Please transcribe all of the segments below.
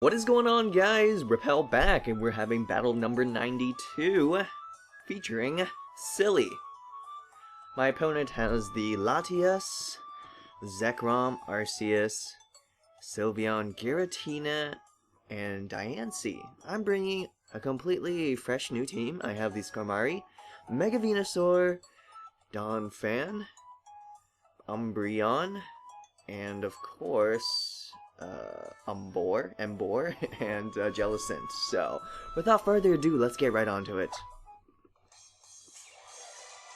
What is going on, guys? Repel back, and we're having battle number 92, featuring Silly. My opponent has the Latias, Zekrom, Arceus, Sylveon, Giratina, and Diance. I'm bringing a completely fresh new team. I have the Skarmory, Mega Venusaur, Donphan, Umbreon, and of course, Emboar, and Jellicent. So, without further ado, let's get right onto it.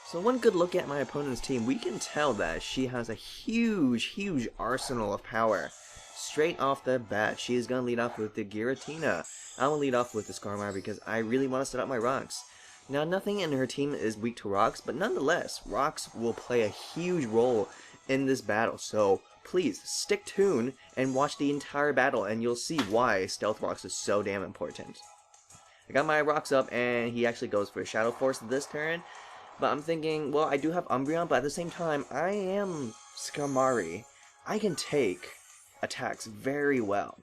So one good look at my opponent's team, we can tell that she has a huge arsenal of power. Straight off the bat, she is going to lead off with the Giratina. I'm going to lead off with the Skarmory because I really want to set up my rocks. Now, nothing in her team is weak to rocks, but nonetheless, rocks will play a huge role in this battle. So please, stick tuned and watch the entire battle, and you'll see why Stealth Rocks is so damn important. I got my rocks up, and he actually goes for Shadow Force this turn. But I'm thinking, well, I do have Umbreon, but at the same time, I am Skarmory. I can take attacks very well.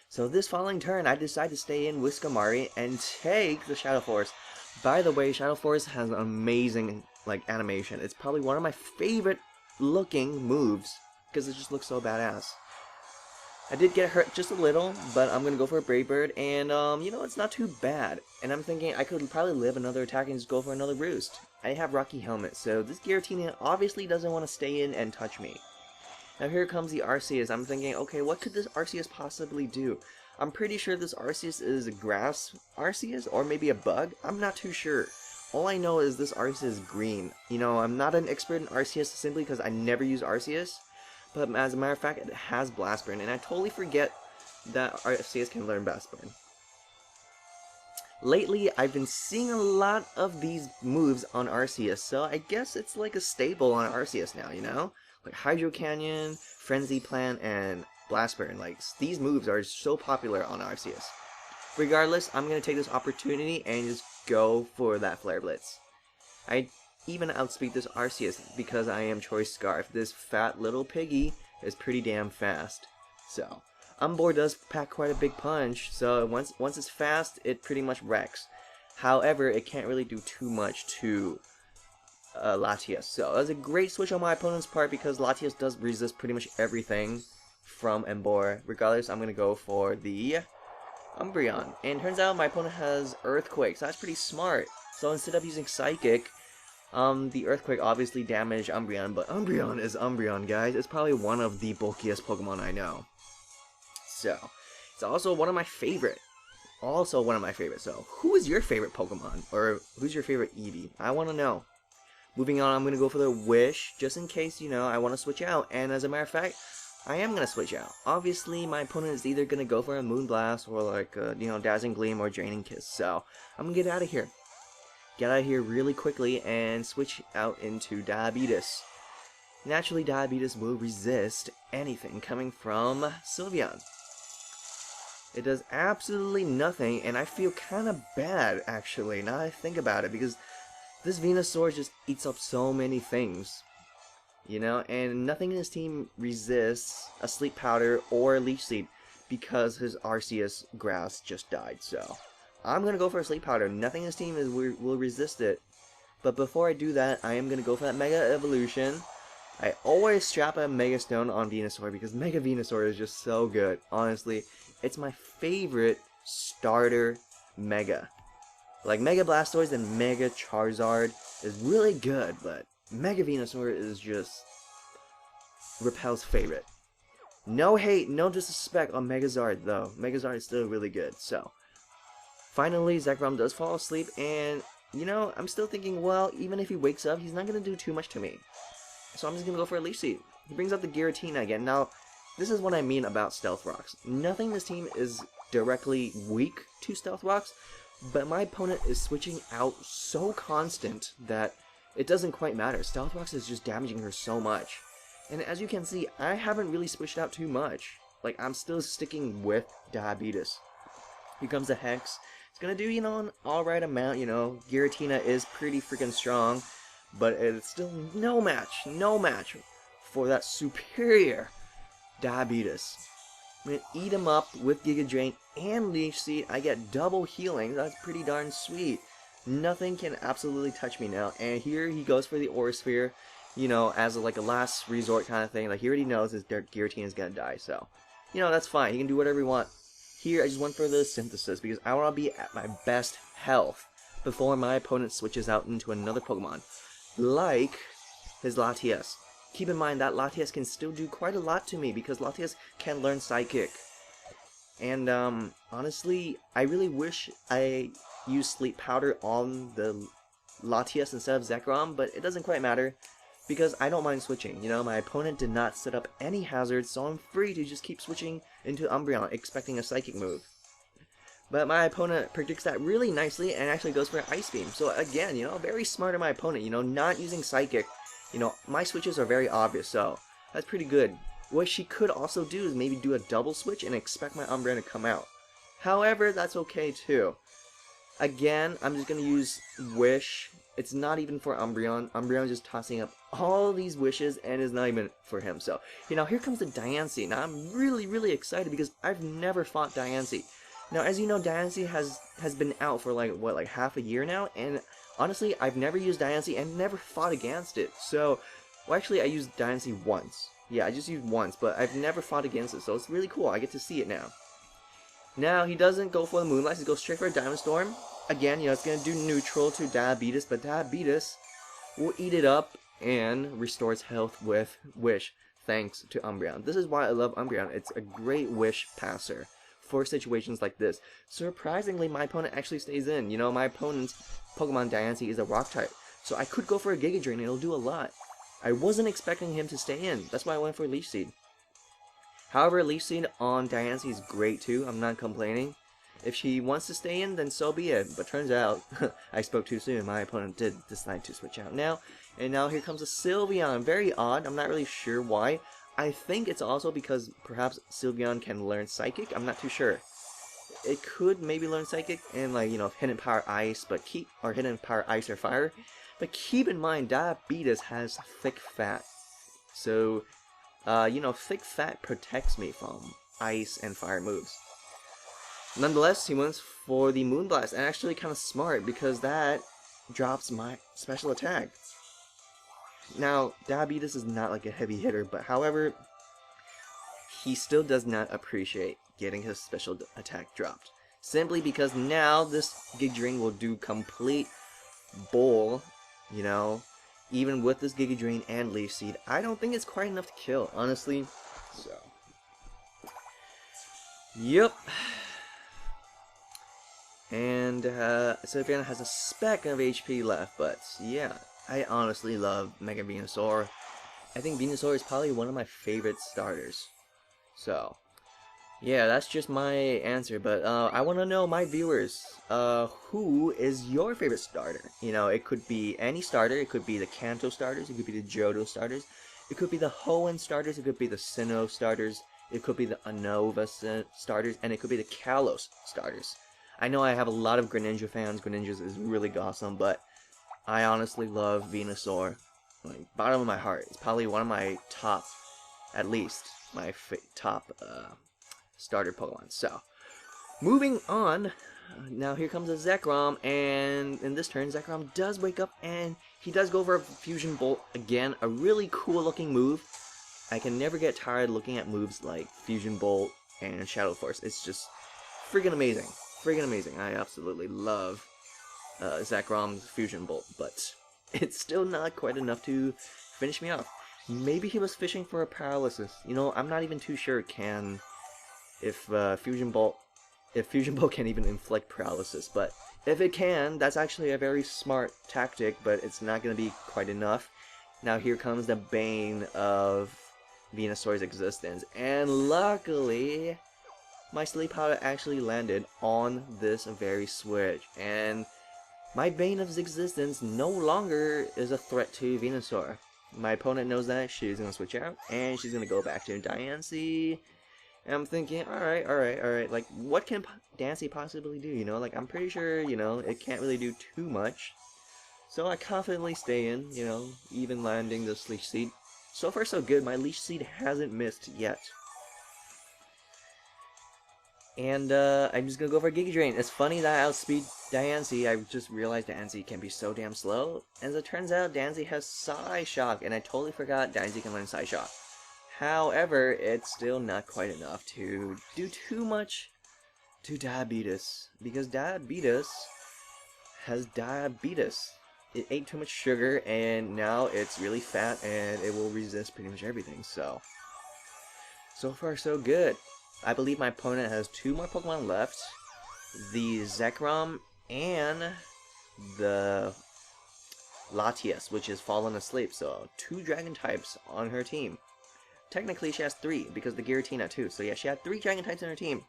So this following turn, I decide to stay in with Skarmory and take the Shadow Force. By the way, Shadow Force has an amazing animation. It's probably one of my favorite looking moves because it just looks so badass. I did get hurt just a little, but I'm gonna go for a Brave Bird, and you know, it's not too bad. And I'm thinking I could probably live another attack and just go for another roost. I have Rocky Helmet, so this Giratina obviously doesn't want to stay in and touch me. Now here comes the Arceus. I'm thinking, okay, what could this Arceus possibly do? I'm pretty sure this Arceus is a grass Arceus, or maybe a bug. I'm not too sure. All I know is this Arceus is green. You know, I'm not an expert in Arceus simply because I never use Arceus. But as a matter of fact, it has Blast Burn, and I totally forget that Arceus can learn Blast Burn. Lately, I've been seeing a lot of these moves on Arceus, so I guess it's like a staple on Arceus now, you know? Like Hydro Canyon, Frenzy Plant, and Blast Burn. Like, these moves are so popular on Arceus. Regardless, I'm going to take this opportunity and just go for that Flare Blitz. I even outspeed this Arceus because I am Choice Scarf. This fat little piggy is pretty damn fast. So, Emboar does pack quite a big punch, so once it's fast, it pretty much wrecks. However, it can't really do too much to Latias. So, that's a great switch on my opponent's part because Latias does resist pretty much everything from Emboar. Regardless, I'm going to go for the Umbreon. And turns out my opponent has Earthquake, so that's pretty smart. So instead of using Psychic, the Earthquake obviously damaged Umbreon, but Umbreon is Umbreon, guys. It's probably one of the bulkiest Pokemon I know. So, it's also one of my favorite. So, who is your favorite Pokemon? Or who's your favorite Eevee? I want to know. Moving on, I'm going to go for the Wish, just in case, you know, I want to switch out. And as a matter of fact, I am going to switch out. Obviously, my opponent is either going to go for a Moonblast or like, you know, Dazzling Gleam or Draining Kiss. So, I'm going to get out of here. Get out of here really quickly and switch out into Diabetes. Naturally, Diabetes will resist anything coming from Sylveon. It does absolutely nothing, and I feel kind of bad, actually, now that I think about it, because this Venusaur just eats up so many things. You know, and nothing in his team resists a Sleep Powder or a Leech Seed because his Arceus-Grass just died, so I'm going to go for a Sleep Powder. Nothing in his team will resist it. But before I do that, I am going to go for that Mega Evolution. I always strap a Mega Stone on Venusaur because Mega Venusaur is just so good. Honestly, it's my favorite starter Mega. Like, Mega Blastoise and Mega Charizard is really good, but Mega Venusaur is just Repel's favorite. No hate, no disrespect on Megazard, though. Megazard is still really good, so finally, Zekrom does fall asleep, and, you know, I'm still thinking, well, even if he wakes up, he's not going to do too much to me. So I'm just going to go for a Leech Seed. He brings up the Giratina again. Now, this is what I mean about Stealth Rocks. Nothing in this team is directly weak to Stealth Rocks, but my opponent is switching out so constant that it doesn't quite matter. Stealth Rocks is just damaging her so much. And as you can see, I haven't really switched out too much. Like, I'm still sticking with Diabetes. Here comes the Hex. It's gonna do, you know, an alright amount, you know. Giratina is pretty freaking strong, but it's still no match for that superior Diabetes. I'm gonna eat him up with Giga Drain and Leech Seed. I get double healing. That's pretty darn sweet. Nothing can absolutely touch me now. And here he goes for the Aura Sphere, you know, as like a last resort kind of thing. Like he already knows his Giratina is gonna die, so you know that's fine. He can do whatever he wants. Here I just went for the Synthesis because I want to be at my best health before my opponent switches out into another Pokemon, like his Latias. Keep in mind that Latias can still do quite a lot to me because Latias can learn Psychic. And honestly, I really wish I used Sleep Powder on the Latias instead of Zekrom, but it doesn't quite matter because I don't mind switching. You know, my opponent did not set up any hazards, so I'm free to just keep switching into Umbreon, expecting a Psychic move. But my opponent predicts that really nicely and actually goes for Ice Beam. So again, you know, very smart of my opponent, you know, not using Psychic. You know, my switches are very obvious, so that's pretty good. What she could also do is maybe do a double switch and expect my Umbreon to come out. However, that's okay too. Again, I'm just going to use Wish. It's not even for Umbreon. Umbreon is just tossing up all these wishes and is not even for him. So, you know, here comes the Diance. Now, I'm really excited because I've never fought Diance. Now, as you know, Diance has been out for like, what, like half a year now? And honestly, I've never used Diance and never fought against it. So, well, actually, I used Diance once. Yeah, I just used once, but I've never fought against it. So, it's really cool. I get to see it now. Now, he doesn't go for the Moonlight. He goes straight for a Diamond Storm. Again, you know, it's going to do neutral to Diabetes, but Diabetes will eat it up and restores health with Wish, thanks to Umbreon. This is why I love Umbreon. It's a great Wish passer for situations like this. Surprisingly, my opponent actually stays in. You know, my opponent's Pokemon Diance is a Rock type, so I could go for a Giga Drain and it'll do a lot. I wasn't expecting him to stay in. That's why I went for Leech Seed. However, Leech Seed on Diance is great too. I'm not complaining. If she wants to stay in, then so be it. But turns out, I spoke too soon. My opponent did decide to switch out now. And now here comes a Sylveon. Very odd. I'm not really sure why. I think it's also because perhaps Sylveon can learn Psychic. I'm not too sure. It could maybe learn Psychic and, like, you know, Hidden Power Ice, or Hidden Power Ice or Fire. But keep in mind, Diabetes has thick fat. So, you know, thick fat protects me from Ice and Fire moves. Nonetheless, he went for the Moonblast, and actually kind of smart because that drops my special attack. Now, Diabetes is not like a heavy hitter, but however, he still does not appreciate getting his special attack dropped. Simply because now this Giga Drain will do complete bull, you know, even with this Giga Drain and Leaf Seed. I don't think it's quite enough to kill, honestly. So, yep. And Sylveon has a speck of HP left, but yeah, I honestly love Mega Venusaur. I think Venusaur is probably one of my favorite starters. So, yeah, that's just my answer, but I want to know, my viewers, who is your favorite starter? You know, it could be any starter. It could be the Kanto starters, it could be the Johto starters, it could be the Hoenn starters, it could be the Sinnoh starters, it could be the Unova starters, and it could be the Kalos starters. I know I have a lot of Greninja fans. Greninja is really awesome, but I honestly love Venusaur. Like, bottom of my heart. It's probably one of my top, at least, my top starter Pokemon. So, moving on. Now here comes a Zekrom, and in this turn, Zekrom does wake up, and he does go for a Fusion Bolt again. A really cool looking move. I can never get tired looking at moves like Fusion Bolt and Shadow Force. It's just freaking amazing. Friggin' amazing. I absolutely love Zekrom's Fusion Bolt, but it's still not quite enough to finish me off. Maybe he was fishing for a paralysis. You know, I'm not even too sure if Fusion Bolt can even inflict paralysis, but if it can, that's actually a very smart tactic, but it's not going to be quite enough. Now here comes the bane of Venusaur's existence, and luckily my Sleep Powder actually landed on this very switch, and my bane of existence no longer is a threat to Venusaur. My opponent knows that. She's going to switch out, and she's going to go back to Diance. And I'm thinking, alright, like, what can Diance possibly do, you know? Like, I'm pretty sure, you know, it can't really do too much. So I confidently stay in, you know, even landing this Leech Seed. So far so good, my Leech Seed hasn't missed yet. And I'm just gonna go for Giga Drain. It's funny that I outspeed Diance. I just realized Diance can be so damn slow. As it turns out, Diance has Psy Shock, and I totally forgot Diance can learn Psy Shock. However, it's still not quite enough to do too much to Diabetes, because Diabetes has diabetes. It ate too much sugar, and now it's really fat, and it will resist pretty much everything. So far so good. I believe my opponent has 2 more Pokemon left. The Zekrom and the Latias, which is fallen asleep. So 2 dragon types on her team. Technically she has 3 because the Giratina too. So yeah, she had 3 dragon types on her team.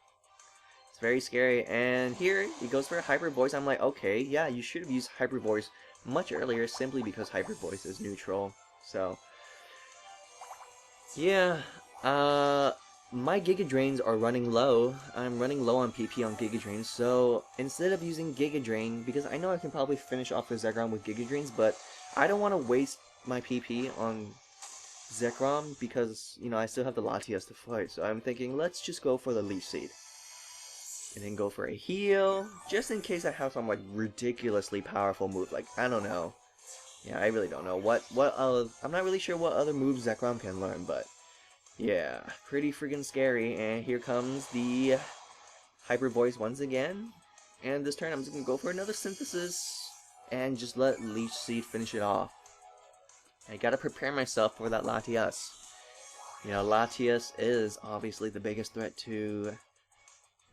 It's very scary. And here he goes for a Hyper Voice. I'm like, okay, yeah, you should have used Hyper Voice much earlier simply because Hyper Voice is neutral. So yeah, my Giga Drains are running low. I'm running low on PP on Giga Drains, so instead of using Giga Drain, because I know I can probably finish off the Zekrom with Giga Drains, but I don't want to waste my PP on Zekrom because, you know, I still have the Latias to fight, so I'm thinking, let's just go for the Leaf Seed. And then go for a heal, just in case I have some, like, ridiculously powerful move, like, I don't know. Yeah, I really don't know. I'm not really sure what other moves Zekrom can learn, but yeah, pretty freaking scary. And here comes the Hyper Voice once again. And this turn I'm just gonna go for another Synthesis and just let Leech Seed finish it off. I gotta prepare myself for that Latias. You know, Latias is obviously the biggest threat to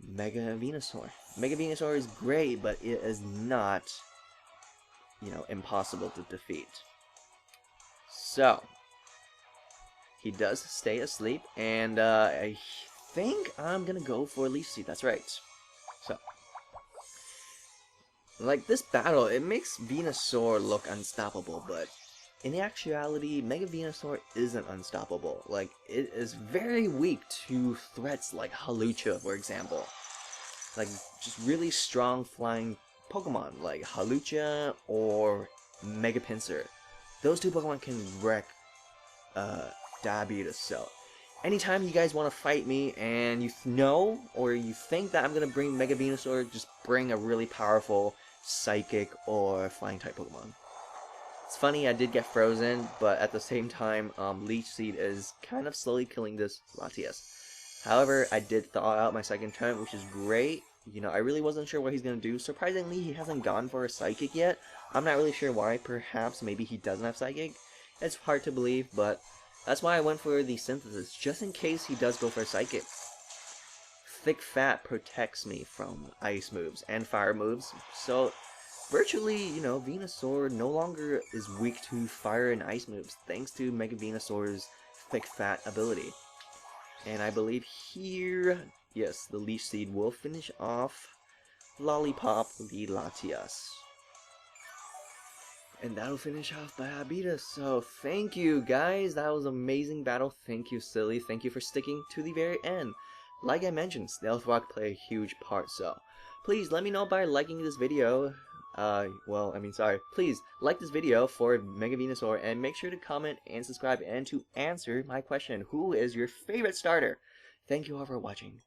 Mega Venusaur. Mega Venusaur is great, but it is not, you know, impossible to defeat. So he does stay asleep, and I think I'm gonna go for Leaf Seed. That's right. So, like, this battle, it makes Venusaur look unstoppable, but in actuality, Mega Venusaur isn't unstoppable. Like, it is very weak to threats like Hawlucha, for example. Like, just really strong flying Pokemon, like Hawlucha or Mega Pinsir. Those 2 Pokemon can wreck Diabetes. So anytime you guys want to fight me and you know or you think that I'm gonna bring Mega Venusaur, just bring a really powerful Psychic or Flying type Pokemon. It's funny, I did get frozen, but at the same time, Leech Seed is kind of slowly killing this Latias. However, I did thaw out my second turn, which is great. You know, I really wasn't sure what he's gonna do. Surprisingly, he hasn't gone for a Psychic yet. I'm not really sure why. Perhaps maybe he doesn't have Psychic. It's hard to believe, but that's why I went for the Synthesis, just in case he does go for a Psychic. Thick Fat protects me from Ice moves and Fire moves, so virtually, you know, Venusaur no longer is weak to Fire and Ice moves, thanks to Mega Venusaur's Thick Fat ability. And I believe here, yes, the Leaf Seed will finish off Lollipop the Latias. And that'll finish off Diabetes. So thank you guys, that was an amazing battle. Thank you, Silly. Thank you for sticking to the very end. Like I mentioned, Stealth Rock played a huge part, so please let me know by liking this video. Please like this video for Mega Venusaur and make sure to comment and subscribe and to answer my question, who is your favorite starter? Thank you all for watching.